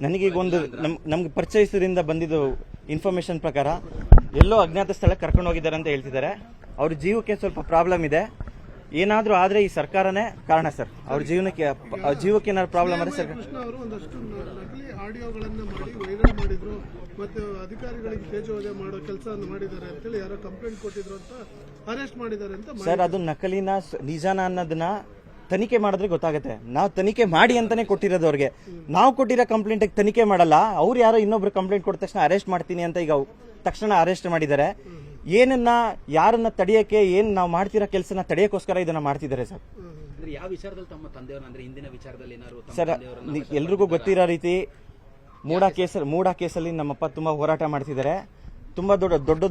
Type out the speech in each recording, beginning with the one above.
ನನಗೀಗ ಒಂದು ನಮ್ಗೆ ಪರಿಚಯಿಸದಿಂದ ಬಂದಿದ್ದು ಇನ್ಫಾರ್ಮೇಶನ್ ಪ್ರಕಾರ ಎಲ್ಲೋ ಅಜ್ಞಾತ ಸ್ಥಳಕ್ಕೆ ಕರ್ಕೊಂಡು ಹೋಗಿದ್ದಾರೆ ಅಂತ ಹೇಳ್ತಿದ್ದಾರೆ. ಅವ್ರ ಜೀವಕ್ಕೆ ಸ್ವಲ್ಪ ಪ್ರಾಬ್ಲಮ್ ಇದೆ. ಏನಾದರೂ ಆದರೆ ಈ ಸರ್ಕಾರನೇ ಕಾರಣ ಸರ್. ಅವ್ರ ಜೀವಕ್ಕೆ ಏನಾದ್ರು ಪ್ರಾಬ್ಲಮ್ ಆದರೆ ಸರ್. ಒಂದಷ್ಟು ನಕಲಿ ಆಡಿಯೋಗಳನ್ನು ಮಾಡಿ ವೈರಲ್ ಮಾಡಿದ್ರು ಮತ್ತು ಅಧಿಕಾರಿಗಳಿಗೆ ತೇಜೋವಧೆ ಮಾಡೋ ಕೆಲಸವನ್ನು ಮಾಡಿದ್ದಾರೆ ಅಂತೇಳಿ ಯಾರೋ ಕಂಪ್ಲೇಂಟ್ ಕೊಟ್ಟಿದ್ರು ಅಂತ ಅರೆಸ್ಟ್ ಮಾಡಿದ್ದಾರೆ ಅಂತ ಸರ್. ಅದು ನಕಲಿನ ನಿಜಾನ ಅನ್ನೋದನ್ನ ತನಿಖೆ ಮಾಡಿದ್ರೆ ಗೊತ್ತಾಗುತ್ತೆ. ನಾವು ತನಿಖೆ ಮಾಡಿ ಅಂತಾನೆ ಕೊಟ್ಟಿರೋದು ಅವ್ರಿಗೆ. ನಾವು ಕೊಟ್ಟಿರೋ ಕಂಪ್ಲೇಂಟ್ ತನಿಖೆ ಮಾಡಲ್ಲ. ಅವ್ರು ಯಾರೋ ಇನ್ನೊಬ್ರು ಕಂಪ್ಲೇಂಟ್ ಕೊಟ್ಟ ತಕ್ಷಣ ಅರೆಸ್ಟ್ ಮಾಡ್ತೀನಿ ಅಂತ ಈಗ ತಕ್ಷಣ ಅರೆಸ್ಟ್ ಮಾಡಿದ್ದಾರೆ. ಏನನ್ನ ಯಾರನ್ನ ತಡೆಯಕ್ಕೆ ಏನ್ ನಾವು ಮಾಡ್ತಿರೋ ಕೆಲಸನ ತಡೆಯಕ್ಕೋಸ್ಕರ ಇದನ್ನ ಮಾಡ್ತಿದ್ದಾರೆ ಸರ್. ಯಾವ ವಿಚಾರದಲ್ಲಿ ತಮ್ಮ ತಂದೆಯವರ ಅಂದ್ರೆ ಹಿಂದಿನ ವಿಚಾರದಲ್ಲಿ ಏನಾದ್ರು ಸರ್ ಎಲ್ರಿಗೂ ಗೊತ್ತಿರೋ ರೀತಿ ಮೂಡಾ ಕೇಸಲ್ಲಿ ನಮ್ಮಪ್ಪ ತುಂಬಾ ಹೋರಾಟ ಮಾಡ್ತಿದ್ದಾರೆ. ತುಂಬಾ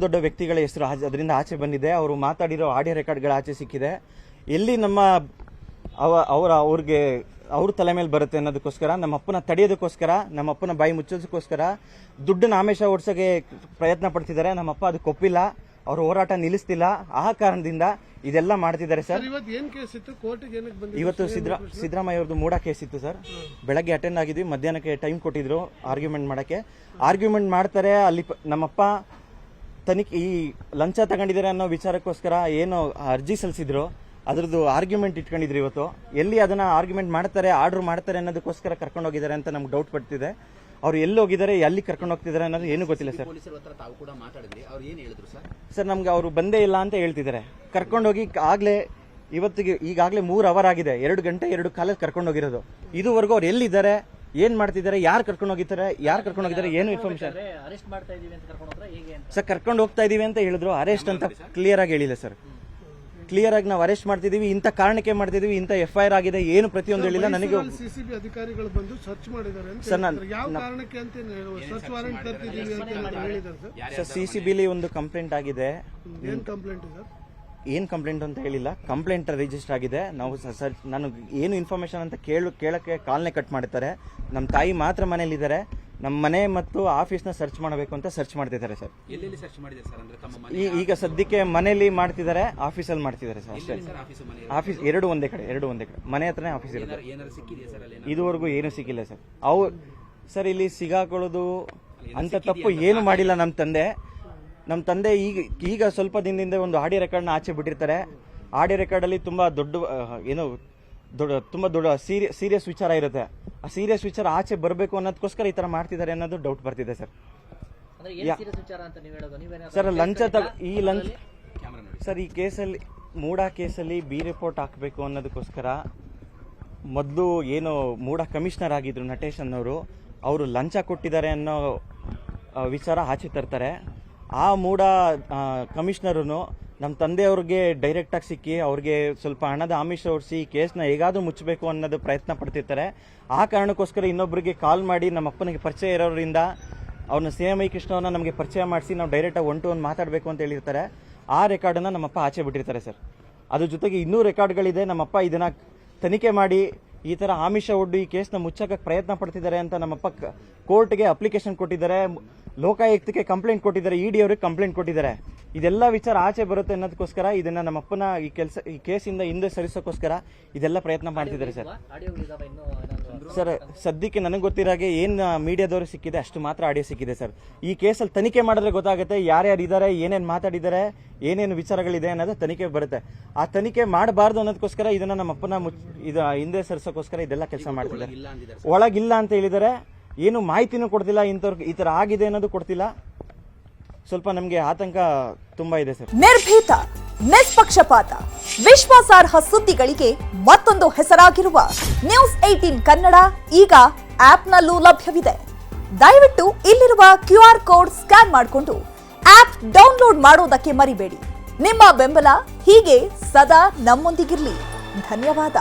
ದೊಡ್ಡ ವ್ಯಕ್ತಿಗಳ ಹೆಸರು ಅದರಿಂದ ಆಚೆ ಬಂದಿದೆ. ಅವರು ಮಾತಾಡಿರೋ ಆಡಿಯೋ ರೆಕಾರ್ಡ್ಗಳ ಆಚೆ ಸಿಕ್ಕಿದೆ. ಎಲ್ಲಿ ನಮ್ಮ ಅವ್ರ ತಲೆ ಮೇಲೆ ಬರುತ್ತೆ ಅನ್ನೋದಕ್ಕೋಸ್ಕರ, ನಮ್ಮಪ್ಪನ ತಡೆಯೋದಕ್ಕೋಸ್ಕರ, ನಮ್ಮಪ್ಪನ ಬಾಯಿ ಮುಚ್ಚೋದಕ್ಕೋಸ್ಕರ ದುಡ್ಡನ್ನ ಆಮಿಷ ಓಡಿಸೋಕೆ ಪ್ರಯತ್ನ ಪಡ್ತಿದ್ದಾರೆ. ನಮ್ಮಪ್ಪ ಅದಕ್ಕೆ ಒಪ್ಪಿಲ್ಲ. ಅವ್ರ ಹೋರಾಟ ನಿಲ್ಲಿಸ್ತಿಲ್ಲ. ಆ ಕಾರಣದಿಂದ ಇದೆಲ್ಲ ಮಾಡ್ತಿದ್ದಾರೆ ಸರ್. ಇವತ್ತು ಸಿದ್ದರಾಮಯ್ಯ ಅವ್ರದ್ದು ಮೂಡಾ ಕೇಸ್ ಇತ್ತು ಸರ್. ಬೆಳಗ್ಗೆ ಅಟೆಂಡ್ ಆಗಿದ್ವಿ, ಮಧ್ಯಾಹ್ನಕ್ಕೆ ಟೈಮ್ ಕೊಟ್ಟಿದ್ರು ಆರ್ಗ್ಯುಮೆಂಟ್ ಮಾಡಕ್ಕೆ. ಆರ್ಗ್ಯುಮೆಂಟ್ ಮಾಡ್ತಾರೆ. ಅಲ್ಲಿ ನಮ್ಮಪ್ಪ ತನಿಖೆ ಈ ಲಂಚ ತಗೊಂಡಿದ್ದಾರೆ ಅನ್ನೋ ವಿಚಾರಕ್ಕೋಸ್ಕರ ಏನು ಅರ್ಜಿ ಸಲ್ಲಿಸಿದ್ರು ಅದ್ರದ್ದು ಆರ್ಗ್ಯುಮೆಂಟ್ ಇಟ್ಕೊಂಡಿದ್ರು. ಇವತ್ತು ಎಲ್ಲಿ ಅದನ್ನ ಆರ್ಗ್ಯುಮೆಂಟ್ ಮಾಡ್ತಾರೆ, ಆರ್ಡರ್ ಮಾಡ್ತಾರೆ ಅನ್ನೋದಕ್ಕೋಸ್ಕರ ಕರ್ಕೊಂಡು ಹೋಗಿದ್ದಾರೆ ಅಂತ ನಮ್ಗೆ ಡೌಟ್ ಪಡ್ತಿದೆ. ಅವ್ರು ಎಲ್ಲಿ ಹೋಗಿದ್ದಾರೆ, ಎಲ್ಲಿ ಕರ್ಕೊಂಡು ಹೋಗ್ತಿದ್ದಾರೆ ಅನ್ನೋದು ಏನು ಗೊತ್ತಿಲ್ಲ ಸರ್. ಸರ್ ನಮ್ಗೆ ಅವರು ಬಂದೇ ಇಲ್ಲ ಅಂತ ಹೇಳ್ತಿದ್ದಾರೆ. ಕರ್ಕೊಂಡೋಗಿ ಈಗಾಗಲೇ 3 ಅವರ್ ಆಗಿದೆ. 2 ಗಂಟೆ 2 ಕಾಲಕ್ಕೆ ಕರ್ಕೊಂಡು ಹೋಗಿರೋದು. ಇದುವರೆಗೂ ಅವ್ರು ಎಲ್ಲಿದ್ದಾರೆ, ಏನ್ ಮಾಡ್ತಿದ್ದಾರೆ, ಯಾರು ಕರ್ಕೊಂಡು ಹೋಗಿದ್ದಾರೆ ಏನು ಇನ್ಫಾರ್ಮೇಶನ್. ಸರ್ ಕರ್ಕೊಂಡು ಹೋಗ್ತಾ ಇದೀವಿ ಅಂತ ಹೇಳಿದ್ರು. ಅರೆಸ್ಟ್ ಅಂತ ಕ್ಲಿಯರ್ ಆಗಿ ಹೇಳಿಲ್ಲ ಸರ್. ಕ್ಲಿಯರ್ ಆಗಿ ನಾವು ಅರೆಸ್ಟ್ ಮಾಡ್ತಿದೀವಿ, ಇಂಥ ಕಾರಣಕ್ಕೆ ಮಾಡ್ತಿದೀವಿ, ಇಂಥ FIR ಆಗಿದೆ, ಏನು ಪ್ರತಿಯೊಂದು ಹೇಳಿಲ್ಲ. ನನಗೆ ಸಿಸಿಬಿ ಅಧಿಕಾರಿಗಳು ಬಂದು ಸರ್ಚ್ ಮಾಡಿದ್ದಾರೆ ಯಾವ ಕಾರಣಕ್ಕೆ ಅಂತ ಸರ್ಚ್ ವಾರೆಂಟ್ ತರ್ತಿದೀವಿ ಅಂತ ಹೇಳಿದ್ದಾರೆ ಸರ್. ಸಿಸಿಬಿಲಿ ಒಂದು ಕಂಪ್ಲೇಂಟ್ ಆಗಿದೆ. ಏನ್ ಕಂಪ್ಲೇಂಟ್ ಇದೆ? ಏನ್ ಕಂಪ್ಲೇಂಟ್ ಅಂತ ಹೇಳಿಲ್ಲ. ಕಂಪ್ಲೇಂಟ್ ರಿಜಿಸ್ಟರ್ ಆಗಿದೆ. ನಾವು ನಾನು ಏನು ಇನ್ಫಾರ್ಮೇಶನ್ ಅಂತ ಕೇಳಕ್ಕೆ ಕಾಲ್ನೇ ಕಟ್ ಮಾಡ್ತಾರೆ. ನಮ್ಮ ತಾಯಿ ಮಾತ್ರ ಮನೇಲಿದ್ದಾರೆ. ನಮ್ಮ ಮನೆ ಮತ್ತು ಆಫೀಸ್ನ ಸರ್ಚ್ ಮಾಡಬೇಕು ಅಂತ ಸರ್ಚ್ ಮಾಡ್ತಿದ್ದಾರೆ ಸರ್. ಈಗ ಸದ್ಯಕ್ಕೆ ಮನೆಯಲ್ಲಿ ಮಾಡ್ತಿದ್ದಾರೆ, ಆಫೀಸಲ್ಲಿ ಮಾಡ್ತಿದ್ದಾರೆ ಸರ್ ಅಷ್ಟೇ. ಆಫೀಸ್ ಎರಡು ಒಂದೇ ಕಡೆ ಮನೆ ಹತ್ರನೇ ಆಫೀಸ್ ಇರುತ್ತೆ. ಇದುವರೆಗೂ ಏನು ಸಿಕ್ಕಿಲ್ಲ ಸರ್. ಸರ್ ಇಲ್ಲಿ ಸಿಗಾಕೊಳ್ಳೋದು ಅಂತ ತಪ್ಪು ಏನು ಮಾಡಿಲ್ಲ ನಮ್ಮ ತಂದೆ ಈಗ ಸ್ವಲ್ಪ ದಿನದಿಂದ ಒಂದು ಆಡಿಯೋ ರೆಕಾರ್ಡ್ನ ಆಚೆ ಬಿಟ್ಟಿರ್ತಾರೆ. ಆಡಿಯೋ ರೆಕಾರ್ಡಲ್ಲಿ ತುಂಬಾ ತುಂಬಾ ದೊಡ್ಡ ಸೀರಿಯಸ್ ವಿಚಾರ ಇರುತ್ತೆ. ಆ ಸೀರಿಯಸ್ ವಿಚಾರ ಆಚೆ ಬರಬೇಕು ಅನ್ನೋದಕ್ಕೋಸ್ಕರ ಈ ತರ ಮಾಡ್ತಿದ್ದಾರೆ ಅನ್ನೋದು ಡೌಟ್ ಬರ್ತಿದೆ ಸರ್. ಸರ್ ಸರ್ ಈ ಕೇಸಲ್ಲಿ ಮೂಡಾ ಕೇಸಲ್ಲಿ ಬಿ ರಿಪೋರ್ಟ್ ಹಾಕಬೇಕು ಅನ್ನೋದಕ್ಕೋಸ್ಕರ ಮೊದಲು ಏನು ಮೂಡಾ ಕಮಿಷನರ್ ಆಗಿದ್ರು ನಟೇಶ್ ಅನ್ನೋರು, ಅವರು ಲಂಚ ಕೊಟ್ಟಿದ್ದಾರೆ ಅನ್ನೋ ವಿಚಾರ ಆಚೆ ತರ್ತಾರೆ. ಆ ಮೂಡಾ ಕಮಿಷನರನ್ನು ನಮ್ಮ ತಂದೆಯವ್ರಿಗೆ ಡೈರೆಕ್ಟ್ ಆಗಿ ಸಿಕ್ಕಿ ಅವ್ರಿಗೆ ಸ್ವಲ್ಪ ಹಣದ ಆಮಿಷ ಹೊಡಿಸಿ ಕೇಸ್ನ ಹೇಗಾದ್ರೂ ಮುಚ್ಚಬೇಕು ಅನ್ನೋದು ಪ್ರಯತ್ನ ಪಡ್ತಿರ್ತಾರೆ. ಆ ಕಾರಣಕ್ಕೋಸ್ಕರ ಇನ್ನೊಬ್ಬರಿಗೆ ಕಾಲ್ ಮಾಡಿ ನಮ್ಮ ಅಪ್ಪನಿಗೆ ಪರಿಚಯ ಇರೋದ್ರಿಂದ ಅವ್ರನ್ನ CMI ಕೃಷ್ಣವ್ರನ್ನ ನಮಗೆ ಪರಿಚಯ ಮಾಡಿಸಿ ನಾವು ಡೈರೆಕ್ಟಾಗಿ 1 to 1 ಮಾತಾಡಬೇಕು ಅಂತ ಹೇಳಿರ್ತಾರೆ. ಆ ರೆಕಾರ್ಡನ್ನು ನಮ್ಮಪ್ಪ ಆಚೆ ಬಿಟ್ಟಿರ್ತಾರೆ ಸರ್. ಅದ್ರ ಜೊತೆಗೆ ಇನ್ನೂ ರೆಕಾರ್ಡ್ಗಳಿದೆ. ನಮ್ಮಪ್ಪ ಇದನ್ನ ತನಿಖೆ ಮಾಡಿ ಈ ಥರ ಆಮಿಷ ಒಡ್ಡು ಈ ಕೇಸ್ನ ಮುಚ್ಚಕ್ಕೆ ಪ್ರಯತ್ನ ಪಡ್ತಿದ್ದಾರೆ ಅಂತ ನಮ್ಮಪ್ಪ ಕೋರ್ಟ್ಗೆ ಅಪ್ಲಿಕೇಶನ್ ಕೊಟ್ಟಿದ್ದಾರೆ, ಲೋಕಾಯುಕ್ತಕ್ಕೆ ಕಂಪ್ಲೇಂಟ್ ಕೊಟ್ಟಿದ್ದಾರೆ, ED ಅವ್ರಿಗೆ ಕಂಪ್ಲೇಂಟ್ ಕೊಟ್ಟಿದ್ದಾರೆ. ಇದೆಲ್ಲ ವಿಚಾರ ಆಚೆ ಬರುತ್ತೆ ಅನ್ನೋದಕ್ಕೋಸ್ಕರ ಇದನ್ನ ನಮ್ಮಪ್ಪನ ಈ ಕೇಸಿಂದ ಹಿಂದೆ ಸರಿಸೋಕ್ಕೋಸ್ಕರ ಇದೆಲ್ಲ ಪ್ರಯತ್ನ ಮಾಡ್ತಿದ್ದಾರೆ ಸರ್. ಸರ್ ಸದ್ಯಕ್ಕೆ ನನಗೆ ಗೊತ್ತಿರಾಗೆ ಏನ್ ಮೀಡಿಯಾದವರು ಸಿಕ್ಕಿದೆ ಅಷ್ಟು ಮಾತ್ರ ಆಡಿಯೋ ಸಿಕ್ಕಿದೆ ಸರ್. ಈ ಕೇಸಲ್ಲಿ ತನಿಖೆ ಮಾಡಿದ್ರೆ ಗೊತ್ತಾಗುತ್ತೆ ಯಾರ್ಯಾರು ಇದ್ದಾರೆ, ಏನೇನು ಮಾತಾಡಿದ್ದಾರೆ, ಏನೇನು ವಿಚಾರಗಳಿದೆ ಅನ್ನೋದು ತನಿಖೆ ಬರುತ್ತೆ. ಆ ತನಿಖೆ ಮಾಡಬಾರ್ದು ಅನ್ನೋದಕ್ಕೋಸ್ಕರ ಇದನ್ನ ನಮ್ಮಪ್ಪನ ಹಿಂದೆ ಸರಿಸೋಕ್ಕೋಸ್ಕರ ಇದೆಲ್ಲ ಕೆಲಸ ಮಾಡ್ತಿದ್ದಾರೆ. ಒಳಗಿಲ್ಲ ಅಂತ ಹೇಳಿದರೆ, ಏನು ಮಾಹಿತಿನೂ ಕೊಡ್ತಿಲ್ಲ, ಇಂಥವ್ರಿಗೆ ಈ ತರ ಆಗಿದೆ ಅನ್ನೋದು ಕೊಡ್ತಿಲ್ಲ. ಸ್ವಲ್ಪ ನಮಗೆ ಆತಂಕ ತುಂಬಾ ಇದೆ ಸರ್. ನಿರ್ಭೀತ, ನಿಷ್ಪಕ್ಷಪಾತ, ವಿಶ್ವಾಸಾರ್ಹ ಸುದ್ದಿಗಳಿಗೆ ಮತ್ತೊಂದು ಹೆಸರಾಗಿರುವ ನ್ಯೂಸ್ 18 ಕನ್ನಡ ಈಗ ಆಪ್ನಲ್ಲೂ ಲಭ್ಯವಿದೆ. ದಯವಿಟ್ಟು ಇಲ್ಲಿರುವ QR ಕೋಡ್ ಸ್ಕ್ಯಾನ್ ಮಾಡಿಕೊಂಡು ಆಪ್ ಡೌನ್ಲೋಡ್ ಮಾಡೋದಕ್ಕೆ ಮರಿಬೇಡಿ. ನಿಮ್ಮ ಬೆಂಬಲ ಹೀಗೆ ಸದಾ ನಮ್ಮೊಂದಿಗಿರಲಿ. ಧನ್ಯವಾದ.